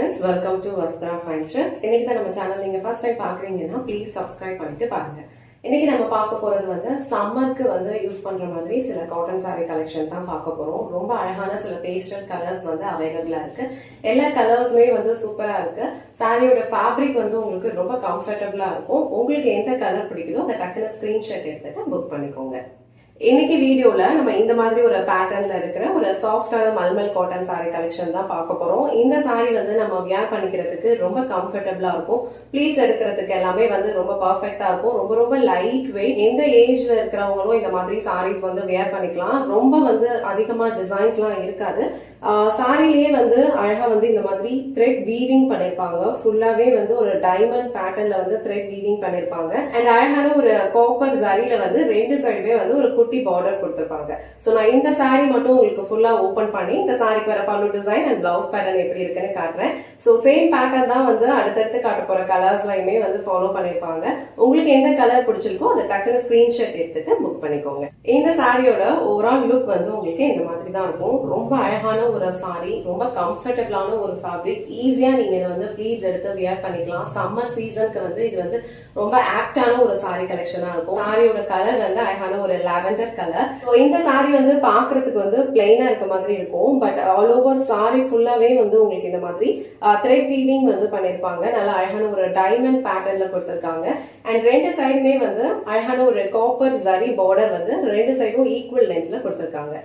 friends, welcome to Vastra Fine Trends. இன்னைக்கு தான் நம்ம சேனல் நீங்க ஃபர்ஸ்ட் டைம் பாக்குறீங்கன்னா ப்ளீஸ் சப்ஸ்கிரைப் பண்ணிட்டு பாருங்க. இன்னைக்கு நம்ம பார்க்க போறது வந்து சம்மருக்கு வந்து யூஸ் பண்ற மாதிரி சில காட்டன் saree கலெக்ஷன் தான் பார்க்க போறோம். ரொம்ப அழகான சில பேஸ்டல் கலர்ஸ் வந்து அவைலபிளா இருக்கு. எல்லா கலர்ஸுமே வந்து சூப்பரா இருக்கு. சாரியோட ஃபேப்ரிக் வந்து உங்களுக்கு ரொம்ப கம்ஃபர்டபுளா இருக்கும். உங்களுக்கு எந்த கலர் பிடிக்குதோ அந்த டக்குனு ஸ்கிரீன்ஷாட் எடுத்துட்டு புக் பண்ணிக்கோங்க. இன்னைக்கு வீடியோல நம்ம இந்த மாதிரி ஒரு பேட்டர்ன்ல இருக்கிற ஒரு சாஃப்டான மல்மல் காட்டன் சாரி கலெக்ஷன் தான் பார்க்க போறோம். இந்த சாரி வந்து நம்ம வியர் பண்ணிக்கிறதுக்கு ரொம்ப கம்ஃபர்டபுளா இருக்கும். ப்ளீட்ஸ் எடுக்கிறதுக்கு எல்லாமே வந்து ரொம்ப பர்ஃபெக்டா இருக்கும். ரொம்ப ரொம்ப லைட் வெயிட். எந்த ஏஜ்ல இருக்கிறவங்களும் இந்த மாதிரி சாரீஸ் வந்து வியர் பண்ணிக்கலாம். ரொம்ப வந்து அதிகமா டிசைன்ஸ் எல்லாம் இருக்காது. சாரிலேயே வந்து அழகா வந்து இந்த மாதிரி த்ரெட் வீவிங் பண்ணிருப்பாங்க. ஃபுல்லாவே வந்து ஒரு டைமண்ட் பேட்டர்ன்ல வந்து த்ரெட் வீவிங் பண்ணிருப்பாங்க. அண்ட் அழகான ஒரு காப்பர் ஜரியில வந்து ரெண்டு சைடுமே வந்து ஒரு குட்டி பார்டர் கொடுத்திருப்பாங்க. சோ நான் இந்த சாரி மட்டும் உங்களுக்கு ஃபுல்லா ஓபன் பண்ணி இந்த சாரிக்கு வர பல்லு டிசைன் அண்ட் பிளவுஸ் பேட்டர்ன் எப்படி இருக்குன்னு காட்டுறேன். சோ சேம் பேட்டர்ன் தான் வந்து அடுத்தடுத்து காட்ட போற கலர்ஸ்லயுமே வந்து ஃபாலோ பண்ணிருப்பாங்க. உங்களுக்கு எந்த கலர் பிடிச்சிருக்கோ அதை டக்குனு ஸ்கிரீன்ஷாட் எடுத்துட்டு புக் பண்ணிக்கோங்க. இந்த சாரியோட ஓவரால் லுக் வந்து உங்களுக்கு இந்த மாதிரி தான் இருக்கும். ரொம்ப அழகான ஒரு சாரி, ரொம்ப கம்ஃபர்டபுளான ஒரு ஃபேப்ரிக். ஈஸியா நீங்க இதை வந்து ப்ளீட்ஸ் எடுத்து வியர் பண்ணிக்கலாம். சம்மர் சீசனுக்கு வந்து இது வந்து ரொம்ப ஆப்டான ஒரு சாரி கலெக்ஷனா இருக்கும். சாரியோட கலர் வந்து அழகான ஒரு லாவெண்டர் கலர். இந்த சாரி வந்து பாக்குறதுக்கு வந்து பிளைனா இருக்க மாதிரி இருக்கும். பட் ஆல் ஓவர் சாரி ஃபுல்லாவே வந்து உங்களுக்கு இந்த மாதிரி த்ரெட் வீவிங் வந்து பண்ணிருப்பாங்க. நல்ல அழகான ஒரு டைமண்ட் பேட்டர்ன்ல கொடுத்திருக்காங்க. அண்ட் ரெண்டு சைடுமே வந்து அழகான ஒரு காப்பர் ஜரி பார்டர் வந்து ரெண்டு சைடும் ஈக்குவல் லென்த்ல கொடுத்திருக்காங்க.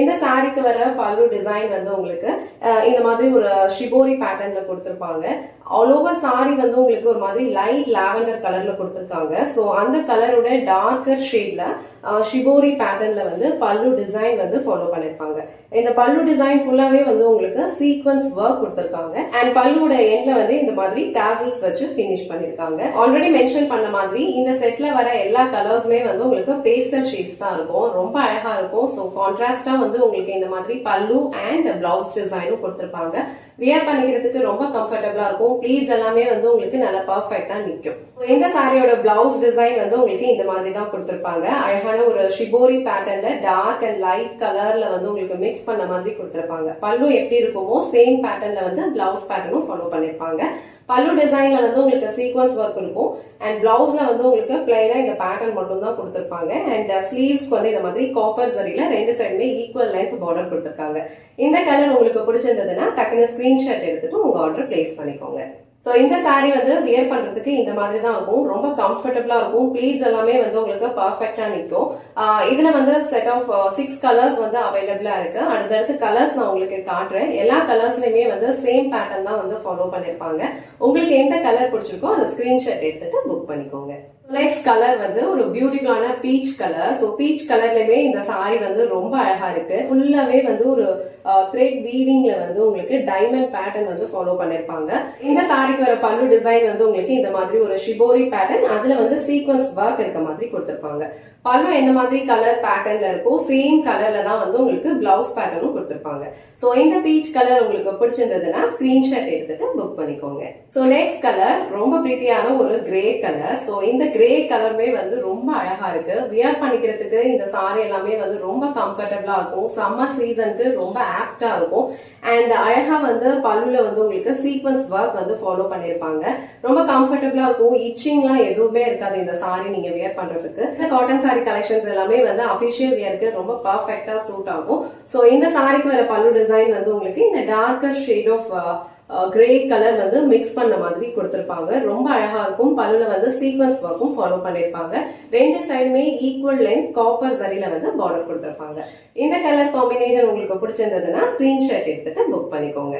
இந்த சாரிக்கு வர பல்லு டிசைன் வந்து உங்களுக்கு இந்த மாதிரி ஒரு ஷிபோரி பேட்டர்ன்ல கொடுத்திருப்பாங்க. ஆல் ஓவர் சாரி வந்து உங்களுக்கு ஒரு மாதிரி லைட் லாவெண்டர் கலர்ல கொடுத்திருக்காங்க. சோ அந்த கலரோட டார்க்கர் ஷேட்ல ஷிபோரி பேட்டர்ன்ல வந்து பல்லு டிசைன் வந்து ஃபாலோ பண்ணிருப்பாங்க. இந்த பல்லு டிசைன் ஃபுல்லாவே வந்து உங்களுக்கு சீக்வன்ஸ் ஒர்க் கொடுத்திருக்காங்க. அண்ட் பல்லுவோட எண்ட்ல வந்து இந்த மாதிரி டாசல்ஸ் வச்சு பினிஷ் பண்ணிருக்காங்க. ஆல்ரெடி மென்ஷன் பண்ண மாதிரி இந்த செட்ல வர எல்லா கலர்ஸுமே வந்து உங்களுக்கு பேஸ்டல் ஷேட்ஸ் தான் இருக்கும். ரொம்ப அழகா இருக்கும். சோ கான்ட்ராஸ்டா வந்து உங்களுக்கு இந்த மாதிரி பல்லு அண்ட் பிளவுஸ் டிசைனும் கொடுத்திருப்பாங்க. வியர் பண்ணிக்கிறதுக்கு ரொம்ப கம்ஃபர்டபுளா இருக்கும். ப்ளீட்ஸ் எல்லாமே வந்து உங்களுக்கு நல்லா பர்ஃபெக்டா நிக்கும். இந்த சாரியோட பிளவுஸ் டிசைன் வந்து உங்களுக்கு இந்த மாதிரி தான் கொடுத்திருப்பாங்க. அழகான ஒரு ஷிபோரி பேட்டர்ன்ல டார்க் அண்ட் லைட் கலர்ல வந்து உங்களுக்கு மிக்ஸ் பண்ண மாதிரி கொடுத்திருப்பாங்க. பல்லு எப்படி இருக்குமோ சேம் பேட்டர்ன்ல வந்து பிளவுஸ் பேட்டர்னும் ஃபாலோ பண்ணிருப்பாங்க. பல்லு டிசைன்ல வந்து உங்களுக்கு சீக்வன்ஸ் ஒர்க் இருக்கும். அண்ட் பிளவுஸ்ல வந்து உங்களுக்கு பிளைனா இந்த பேட்டர்ன் மட்டும் தான் கொடுத்திருப்பாங்க. அண்ட் ஸ்லீவ்ஸ்க்கு வந்து இந்த மாதிரி காப்பர் ஜரியில ரெண்டு சைடுமே ஈக்குவல் லென்த் பார்டர் கொடுத்திருக்காங்க. இந்த கலர் உங்களுக்கு பிடிச்சிருந்ததுன்னா டக்குனு ஸ்கிரீன்ஷாட் எடுத்துட்டு உங்க ஆர்டர் பிளேஸ் பண்ணிக்கோங்க. சோ இந்த சாரி வந்து வியர் பண்றதுக்கு இந்த மாதிரி தான் இருக்கும். ரொம்ப கம்ஃபர்டபுளா இருக்கும். ப்ளீட்ஸ் எல்லாமே வந்து உங்களுக்கு பர்ஃபெக்டா நிக்கும். இதுல வந்து செட் ஆஃப் 6 கலர்ஸ் வந்து அவைலபிளா இருக்கு. அடுத்தடுத்து கலர்ஸ் நான் உங்களுக்கு காட்டுறேன். எல்லா கலர்ஸ்லயுமே வந்து சேம் பேட்டர்ன் தான் வந்து ஃபாலோ பண்ணிருப்பாங்க. உங்களுக்கு எந்த கலர் பிடிச்சிருக்கோ அதை ஸ்கிரீன்ஷாட் எடுத்துட்டு புக் பண்ணிக்கோங்க. நெக்ஸ்ட் கலர் வந்து ஒரு பியூட்டிஃபுல்லான பீச் கலர். சோ பீச் கலர்லயுமே இந்த சாரி வந்து ரொம்ப அழகா இருக்கு. ஃபுல்லாவே வந்து ஒரு த்ரெட் வீவிங்ல வந்து உங்களுக்கு டைமண்ட் பேட்டர்ன் வந்து ஃபாலோ பண்ணிருப்பாங்க. இந்த சாரிக்கு வர பல்லு டிசைன் வந்து உங்களுக்கு இந்த மாதிரி ஒரு ஷிபோரி பேட்டர்ன், அதுல வந்து சீக்வன்ஸ் ஒர்க் இருக்க மாதிரி கொடுத்திருப்பாங்க. பல்லு எந்த மாதிரி கலர் பேட்டர்ன்ல இருக்கோ சேம் கலர்ல தான் வந்து உங்களுக்கு பிளவுஸ் பேட்டர்னும் கொடுத்திருப்பாங்க. சோ இந்த பீச் கலர் உங்களுக்கு பிடிச்சிருந்ததுன்னா ஸ்கிரீன்ஷாட் எடுத்துட்டு புக் பண்ணிக்கோங்க. சோ நெக்ஸ்ட் கலர் ரொம்ப பிரிட்டியான ஒரு கிரே கலர். சோ இந்த கிரே கலருமே வந்து ரொம்ப அழகா இருக்கு. வியர் பண்ணிக்கிறதுக்கு இந்த சாரி எல்லாமே வந்து ரொம்ப கம்ஃபர்டபுளா இருக்கும். சம்மர் சீசனுக்கு ரொம்ப ஆப்டா இருக்கும். அண்ட் அழகா வந்து பல்லுல வந்து உங்களுக்கு சீக்வன்ஸ் ஒர்க் வந்து ஃபாலோ பண்ணிருப்பாங்க. ரொம்ப கம்ஃபர்டபுளா இருக்கும். இச்சிங்லாம் எதுவுமே இருக்காது இந்த சாரி நீங்க வியர் பண்றதுக்கு. இந்த காட்டன் சாரி கலெக்ஷன்ஸ் எல்லாமே வந்து அபிஷியல் வியருக்கு ரொம்ப பர்ஃபெக்டா சூட் ஆகும். சோ இந்த சாரிக்கு வர பல்லு டிசைன் வந்து உங்களுக்கு இந்த darker shade of grey colour வந்து மிக்ஸ் பண்ண மாதிரி கொடுத்திருப்பாங்க. ரொம்ப அழகா இருக்கும். பல்லுல வந்து சீக்வன்ஸ் ஒர்க்கும் ஃபாலோ பண்ணிருப்பாங்க. ரெண்டு சைடுமே ஈக்குவல் லென்த் காப்பர் ஜரியில வந்து பார்டர் கொடுத்திருப்பாங்க. இந்த கலர் காம்பினேஷன் உங்களுக்கு பிடிச்சிருந்ததுன்னா ஸ்கிரீன்ஷாட் எடுத்துட்டு புக் பண்ணிக்கோங்க.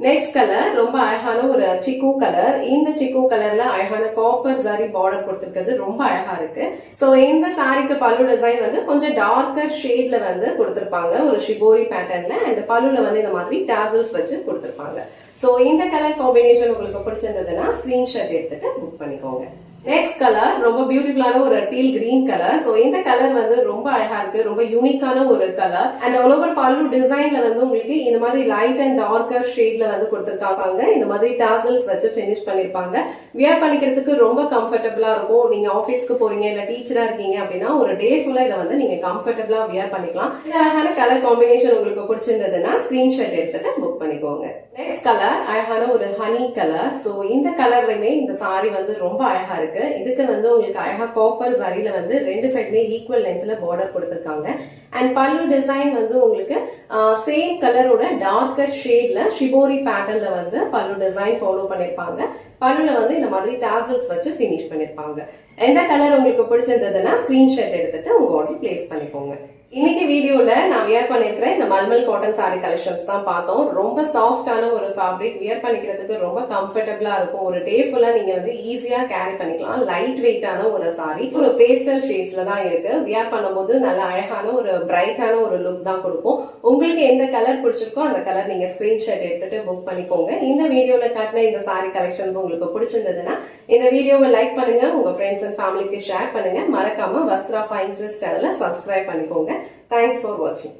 நெக்ஸ்ட் கலர் ரொம்ப அழகான ஒரு சிக்கு கலர். இந்த சிக்கு கலர்ல அழகான காப்பர் ஜரி பார்டர் கொடுத்திருக்கிறது ரொம்ப அழகா இருக்கு. சோ இந்த சாரிக்கு பல்லு டிசைன் வந்து கொஞ்சம் டார்க்கர் ஷேட்ல வந்து கொடுத்திருப்பாங்க ஒரு ஷிபோரி பேட்டர்ன்ல. அண்ட் பல்லுல வந்து இந்த மாதிரி டாசல்ஸ் வச்சு கொடுத்திருப்பாங்க. சோ இந்த கலர் காம்பினேஷன் உங்களுக்கு பிடிச்சிருந்ததுன்னா ஸ்கிரீன்ஷாட் எடுத்துட்டு புக் பண்ணிக்கோங்க. நெக்ஸ்ட் கலர் ரொம்ப பியூட்டிஃபுல்லான ஒரு டீல் கிரீன் கலர். சோ இந்த கலர் வந்து ரொம்ப அழகா இருக்கு. ரொம்ப யூனிக்கான ஒரு கலர். அண்ட் ஆல் ஓவர் பல்லு டிசைன்ல வந்து உங்களுக்கு இந்த மாதிரி லைட் அண்ட் டார்க்கர் ஷேட்ல வந்து கொடுத்திருக்காங்க. இந்த மாதிரி டாசல்ஸ் வச்சு பினிஷ் பண்ணிருப்பாங்க. வியர் பண்ணிக்கிறதுக்கு ரொம்ப கம்ஃபர்டபுளா இருக்கும். நீங்க ஆபீஸ்க்கு போறீங்க இல்ல டீச்சரா இருக்கீங்க அப்படின்னா ஒரு டே ஃபுல்லா இதை வந்து நீங்க கம்ஃபர்டபுளா வியர் பண்ணிக்கலாம். இந்த அழகான கலர் காம்பினேஷன் உங்களுக்கு பிடிச்சிருந்ததுன்னா ஸ்கிரீன்ஷாட் எடுத்துட்டு புக் பண்ணிக்கோங்க. நெக்ஸ்ட் கலர் அழகான ஒரு ஹனி கலர். சோ இந்த கலர்லயுமே இந்த சாரி வந்து ரொம்ப அழகா இருக்கு. இதுக்கு வந்து உங்களுக்கு அழகா காப்பர் சாரியில வந்து ரெண்டு சைடுமே ஈக்குவல் லென்த்ல பார்டர் கொடுத்திருக்காங்க. அண்ட் பல்லு டிசைன் வந்து உங்களுக்கு சேம் கலரோட டார்க்கர் ஷேட்ல ஷிபோரி பேட்டர்ன்ல வந்து பல்லு டிசைன் ஃபாலோ பண்ணிருப்பாங்க. பல்லுல வந்து இந்த மாதிரி டாசல்ஸ் வச்சு ஃபினிஷ் பண்ணிருப்பாங்க. எந்த கலர் உங்களுக்கு பிடிச்சிருந்ததுன்னா ஸ்கிரீன்ஷாட் எடுத்துட்டு உங்க ஆர்டர் பிளேஸ் பண்ணிக்கோங்க. இன்னைக்கு வீடியோல நான் வியர் பண்ணிருக்கிற இந்த மல்மல் காட்டன் சாரி கலெக்ஷன்ஸ் தான் பார்த்தோம். ரொம்ப சாஃப்டான ஒரு ஃபேப்ரிக், வியர் பண்ணிக்கிறதுக்கு ரொம்ப கம்ஃபர்டபுளா இருக்கும். ஒரு டே ஃபுல்லா நீங்க வந்து ஈஸியா கேரி பண்ணிக்கலாம். லைட் வெயிட்டான ஒரு சாரி, ஒரு பேஸ்டல் ஷேட்ஸ்ல தான் இருக்கு. வியர் பண்ணும்போது நல்ல அழகான ஒரு பிரைட்டான ஒரு லுக் தான் கொடுக்கும். உங்களுக்கு எந்த கலர் பிடிச்சிருக்கோ அந்த கலர் நீங்க ஸ்கிரீன்ஷாட் எடுத்துட்டு புக் பண்ணிக்கோங்க. இந்த வீடியோல காட்டின இந்த சாரி கலெக்ஷன்ஸ் உங்களுக்கு பிடிச்சிருந்ததுன்னா இந்த வீடியோவை லைக் பண்ணுங்க, உங்க ஃப்ரெண்ட்ஸ் அண்ட் ஃபேமிலிக்கு ஷேர் பண்ணுங்க. மறக்காம வஸ்த்ரா ஃபைன் த்ரெட்ஸ் சேனலை சப்ஸ்கிரைப் பண்ணிக்கோங்க. Thanks for watching.